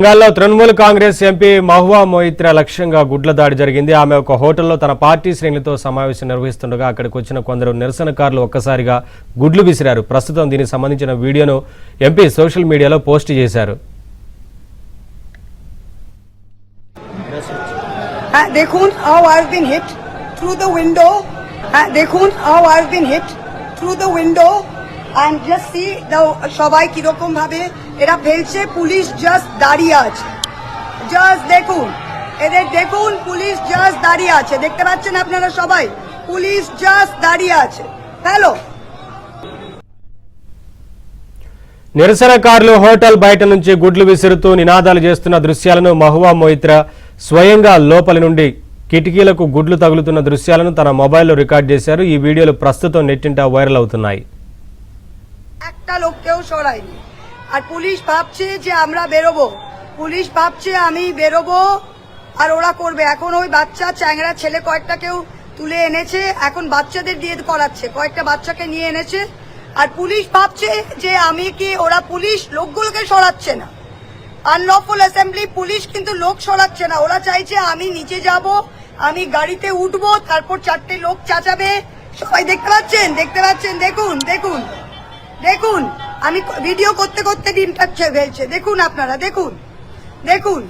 బెంగాల్లో తృణమూల్ కాంగ్రెస్ ఎంపీ మహువా మొయిత్రా లక్ష్యంగా గుడ్ల దాడి జరిగింది. ఆమె ఒక హోటల్లో తన పార్టీ శ్రేణులతో సమావేశం నిర్వహిస్తుండగా అక్కడికి వచ్చిన కొందరు నిరసనకారులు ఒక్కసారిగా గుడ్లు విసిరారు. ప్రస్తుతం దీనికి సంబంధించిన వీడియోను ఎంపీ సోషల్ మీడియాలో పోస్ట్ చేశారు. দেখুন how I have been hit through the window. দেখুন how I have been hit through the window and just see the সবাই কি রকম ভাবে এরা ফেলছে. পুলিশ জাস্ট দাঁড়িয়ে আছে. জাস্ট দেখুন এদের, দেখুন পুলিশ জাস্ট দাঁড়িয়ে আছে. দেখতে পাচ্ছেন আপনারা সবাই, পুলিশ জাস্ট দাঁড়িয়ে আছে. হ্যালো, నిరసనకారులు హోటల్ బయట నుంచి గుడ్లు విసురుతూ నినాదాలు చేస్తున్న దృశ్యాలను మహువా మొయిత్రా స్వయంగా లోపలి నుండి కిటికీలకు గుడ్లు తగులుతున్న దృశ్యాలను తన మొబైల్లో రికార్డ్ చేశారు. ఈ వీడియోలు ప్రస్తుతం నెట్టింట వైరల్ అవుతున్నాయి. একটা লোককেও সরায়নি আর পুলিশ ভাবছে যে আমরা বেরোবো, পুলিশ ভাবছে আমি বেরোবো আর ওরা করবে. এখন ওই বাচ্চা চ্যাংড়া ছেলে কয়েকটাকেও তুলে এনেছে, এখন বাচ্চাদের দিয়ে করাচ্ছে, কয়েকটা বাচ্চাকে নিয়ে এনেছে. আর পুলিশ ভাবছে যে আমি কি, ওরা পুলিশ লোকগুলোকে সরাচ্ছে না. আনলফুল অ্যাসেম্বলি পুলিশ কিন্তু লোক সরাচ্ছে না. ওরা চাইছে আমি নিচে যাব, আমি গাড়িতে উঠবো, তারপর চারটে লোক চাচাবে. সবাই দেখতে পাচ্ছেন, দেখতে পাচ্ছেন, দেখুন দেখুন দেখুন আমি ভিডিও করতে করতে দিনটা ফেলছে. দেখুন আপনারা, দেখুন দেখুন,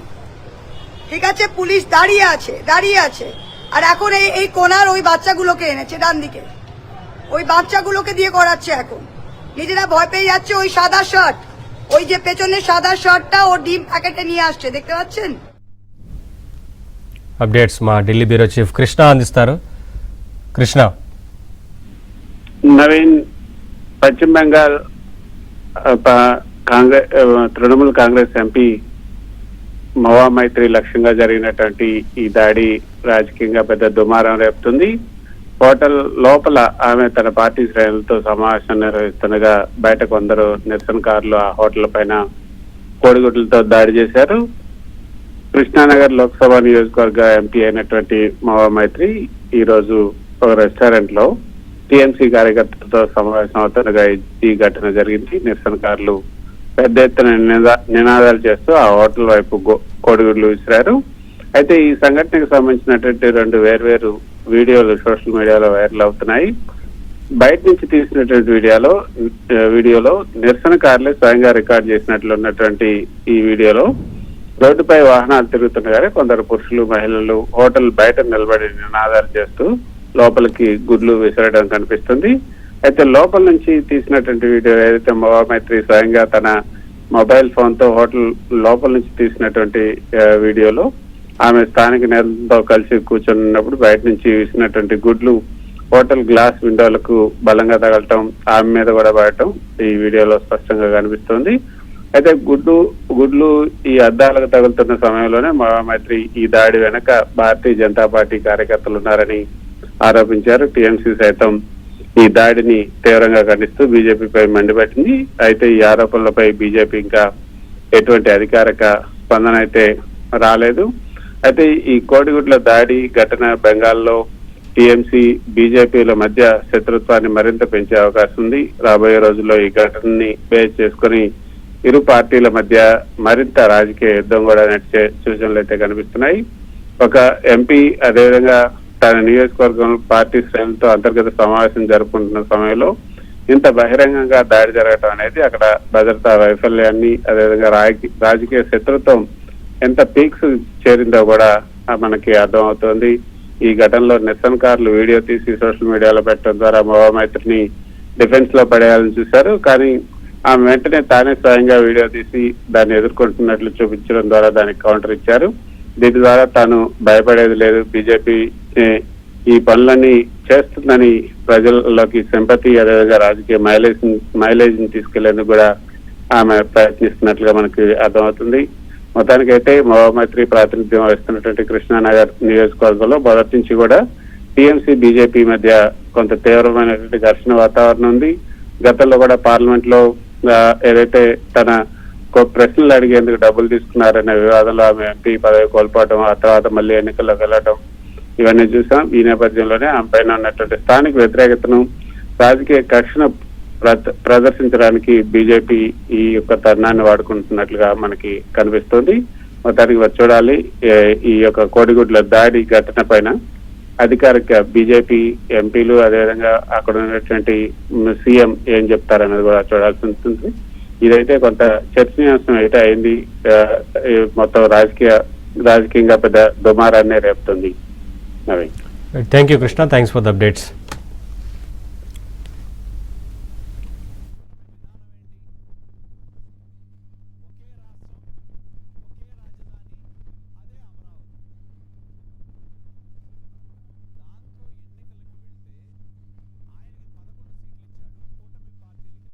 ঠিক আছে. পুলিশ দাঁড়িয়ে আছে, দাঁড়িয়ে আছে. আর এখন এই কোনার ওই বাচ্চাগুলোকে এনেছে ডান দিকে, ওই বাচ্চাগুলোকে দিয়ে করাচ্ছে. এখন নিজেরা ভয় পেয়ে যাচ্ছে. ওই সাদা শার্ট, ওই যে পেছনে সাদা শার্টটা ও ডিম প্যাকেটে নিয়ে আসছে, দেখতে পাচ্ছেন. అప్డేట్స్ మా ఢిల్లీ బ్యూరో చీఫ్ కృష్ణ అందిస్తారు. కృష్ణ. నవీన్, పశ్చిమ బెంగాల్ తృణమూల్ కాంగ్రెస్ ఎంపీ మహువా మైత్రి లక్ష్యంగా జరిగినటువంటి ఈ దాడి రాజకీయంగా పెద్ద దుమారం రేపుతుంది. హోటల్ లోపల ఆమె తన పార్టీ శ్రేణులతో సమావేశం నిర్వహిస్తుండగా బయట కొందరు నిరసనకారులు ఆ హోటల్ పైన కోడిగుడ్లతో దాడి చేశారు. కృష్ణానగర్ లోక్సభ నియోజకవర్గ ఎంపీ అయినటువంటి మహువా మైత్రి ఈ రోజు ఒక రెస్టారెంట్ లో టీఎంసీ కార్యకర్తలతో సమావేశం అవుతుండగా ఈ ఘటన జరిగింది. నిరసనకారులు పెద్ద ఎత్తున నినాదాలు చేస్తూ ఆ హోటల్ వైపు కోడిగుడ్లు విసిరారు. అయితే ఈ సంఘటనకు సంబంధించినటువంటి రెండు వేర్వేరు వీడియోలు సోషల్ మీడియాలో వైరల్ అవుతున్నాయి. బయట నుంచి తీసినటువంటి వీడియోలో నిరసనకారులే స్వయంగా రికార్డ్ చేసినట్లు ఉన్నటువంటి ఈ వీడియోలో రోడ్డుపై వాహనాలు తిరుగుతుండగానే కొందరు పురుషులు, మహిళలు హోటల్ బయట నిలబడి నినాదాలు చేస్తూ లోపలికి గుడ్లు విసరడం కనిపిస్తుంది. అయితే లోపల నుంచి తీసినటువంటి వీడియో ఏదైతే మహువా మైత్రి స్వయంగా తన మొబైల్ ఫోన్ తో హోటల్ లోపల నుంచి తీసినటువంటి వీడియోలో ఆమె స్థానిక నేతలతో కలిసి కూర్చొన్నప్పుడు బయట నుంచి విసినటువంటి గుడ్లు హోటల్ గ్లాస్ విండోలకు బలంగా తగలటం, ఆమె మీద కూడా పడటం ఈ వీడియోలో స్పష్టంగా కనిపిస్తోంది. అయితే గుడ్లు ఈ అద్దాలకు తగులుతున్న సమయంలోనే మహువా మైత్రి ఈ దాడి వెనక భారతీయ జనతా పార్టీ కార్యకర్తలు ఉన్నారని ఆరోపించారు. టీఎంసీ సైతం ఈ దాడిని తీవ్రంగా ఖండిస్తూ బీజేపీపై మండిపట్టింది. అయితే ఈ ఆరోపణలపై బీజేపీ ఇంకా ఎటువంటి అధికారిక స్పందన అయితే రాలేదు. అయితే ఈ కోడిగుడ్ల దాడి ఘటన బెంగాల్లో టీఎంసీ బీజేపీల మధ్య శత్రుత్వాన్ని మరింత పెంచే అవకాశం ఉంది. రాబోయే రోజుల్లో ఈ ఘటనని బేస్ చేసుకుని ఇరు పార్టీల మధ్య మరింత రాజకీయ యుద్ధం కూడా నడిచే సూచనలు అయితే కనిపిస్తున్నాయి. ఒక ఎంపీ అదేవిధంగా తన నియోజకవర్గంలో పార్టీ శ్రేణులతో అంతర్గత సమావేశం జరుపుకుంటున్న సమయంలో ఇంత బహిరంగంగా దాడి జరగటం అనేది అక్కడ భద్రతా వైఫల్యాన్ని, అదేవిధంగా రాజకీయ శత్రుత్వం ఎంత పీక్స్ చేరిందో కూడా మనకి అర్థం అవుతోంది. ఈ ఘటనలో నిరసనకారులు వీడియో తీసి సోషల్ మీడియాలో పెట్టడం ద్వారా మహువా మైత్రిని డిఫెన్స్ లో పడేయాలని చూశారు. కానీ ఆమె వెంటనే తానే స్వయంగా వీడియో తీసి దాన్ని ఎదుర్కొంటున్నట్లు చూపించడం ద్వారా దానికి కౌంటర్ ఇచ్చారు. దీని ద్వారా తాను భయపడేది లేదు, బీజేపీ ఈ పనులన్నీ చేస్తుందని ప్రజల్లోకి సింపతి, అదేవిధంగా రాజకీయ మైలేజ్ ని తీసుకెళ్లేందుకు కూడా ఆమె ప్రయత్నిస్తున్నట్లుగా మనకి అర్థమవుతుంది. మొత్తానికైతే మహువా మైత్రి ప్రాతినిధ్యం వహిస్తున్నటువంటి కృష్ణానగర్ నియోజకవర్గంలో మొదటి నుంచి కూడా టీఎంసీ బీజేపీ మధ్య కొంత తీవ్రమైనటువంటి ఘర్షణ వాతావరణం ఉంది. గతంలో కూడా పార్లమెంట్ లో ఏదైతే తన ప్రశ్నలు అడిగేందుకు డబ్బులు తీసుకున్నారనే వివాదంలో ఆమె ఎంపీ పదవి కోల్పోవడం, ఆ తర్వాత మళ్ళీ ఎన్నికల్లోకి వెళ్లడం ఇవన్నీ చూసాం. ఈ నేపథ్యంలోనే ఆమె పైన ఉన్నటువంటి స్థానిక వ్యతిరేకతను, రాజకీయ కక్షను ప్రదర్శించడానికి బీజేపీ ఈ యొక్క తరుణాన్ని వాడుకుంటున్నట్లుగా మనకి కనిపిస్తుంది. మొత్తానికి వచ్చి చూడాలి ఈ యొక్క కోడిగుడ్ల దాడి ఘటన పైన అధికారిక బీజేపీ ఎంపీలు అదేవిధంగా అక్కడ ఉన్నటువంటి సీఎం ఏం చెప్తారనేది కూడా చూడాల్సి ఉంటుంది. ఇదైతే కొంత చర్చనీయాంశం అయితే అయింది. మొత్తం రాజకీయంగా పెద్ద దుమారాన్ని రేపుతుంది. Thank you Krishna, thanks for the updates.